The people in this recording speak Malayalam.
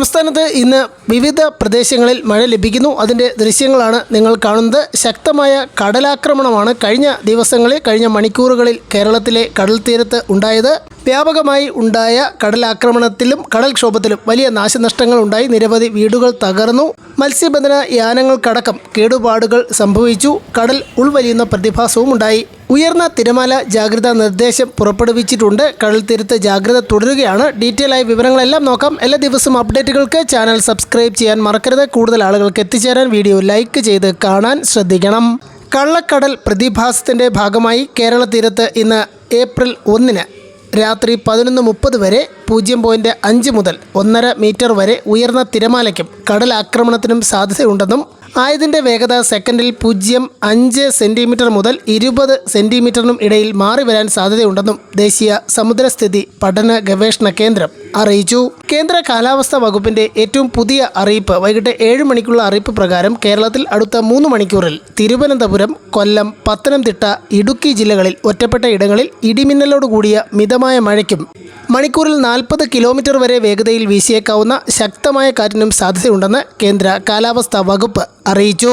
സംസ്ഥാനത്ത് ഇന്ന് വിവിധ പ്രദേശങ്ങളിൽ മഴ ലഭിക്കുന്നു. അതിൻ്റെ ദൃശ്യങ്ങളാണ് നിങ്ങൾ കാണുന്നത്. ശക്തമായ കടലാക്രമണമാണ് കഴിഞ്ഞ മണിക്കൂറുകളിൽ കേരളത്തിലെ കടൽ തീരത്ത് ഉണ്ടായത്. വ്യാപകമായി ഉണ്ടായ കടലാക്രമണത്തിലും കടൽക്ഷോഭത്തിലും വലിയ നാശനഷ്ടങ്ങൾ ഉണ്ടായി. നിരവധി വീടുകൾ തകർന്നു. മത്സ്യബന്ധന യാനങ്ങൾക്കടക്കം കേടുപാടുകൾ സംഭവിച്ചു. കടൽ ഉൾവലിയുന്ന പ്രതിഭാസവും ഉണ്ടായി. ഉയർന്ന തിരമാല ജാഗ്രതാ നിർദ്ദേശം പുറപ്പെടുവിച്ചിട്ടുണ്ട്. കടൽ തീരത്ത് ജാഗ്രത തുടരുകയാണ്. ഡീറ്റെയിൽ ആയ വിവരങ്ങളെല്ലാം നോക്കാം. എല്ലാ ദിവസവും അപ്ഡേറ്റുകൾക്ക് ചാനൽ സബ്സ്ക്രൈബ് ചെയ്യാൻ മറക്കരുത്. കൂടുതൽ ആളുകൾക്ക് എത്തിച്ചേരാൻ വീഡിയോ ലൈക്ക് ചെയ്ത് കാണാൻ ശ്രദ്ധിക്കണം. കള്ളക്കടൽ പ്രതിഭാസത്തിൻ്റെ ഭാഗമായി കേരള തീരത്ത് ഇന്ന് ഏപ്രിൽ 1 രാത്രി 11:30 വരെ 0.5 മുതൽ 1.5 മീറ്റർ വരെ ഉയർന്ന തിരമാലയ്ക്കും കടലാക്രമണത്തിനും സാധ്യതയുണ്ടെന്നും ആയതിൻ്റെ വേഗത സെക്കൻഡിൽ 0.5 സെൻറ്റിമീറ്റർ മുതൽ 20 സെൻറ്റിമീറ്ററിനും ഇടയിൽ മാറി വരാൻ സാധ്യതയുണ്ടെന്നും ദേശീയ സമുദ്രസ്ഥിതി പഠന ഗവേഷണ കേന്ദ്രം അറിയിച്ചു. കേന്ദ്ര കാലാവസ്ഥാ വകുപ്പിൻ്റെ ഏറ്റവും പുതിയ അറിയിപ്പ് വൈകിട്ട് 7 മണിക്കുള്ള അറിയിപ്പ് പ്രകാരം കേരളത്തിൽ അടുത്ത 3 മണിക്കൂറിൽ തിരുവനന്തപുരം, കൊല്ലം, പത്തനംതിട്ട, ഇടുക്കി ജില്ലകളിൽ ഒറ്റപ്പെട്ട ഇടങ്ങളിൽ ഇടിമിന്നലോട് കൂടിയ മിതമായ മഴയ്ക്കും മണിക്കൂറിൽ 40 കിലോമീറ്റർ വരെ വേഗതയിൽ വീശിയേക്കാവുന്ന ശക്തമായ കാറ്റിനും സാധ്യതയുണ്ടെന്ന് കേന്ദ്ര കാലാവസ്ഥാ വകുപ്പ് അറിയിച്ചു.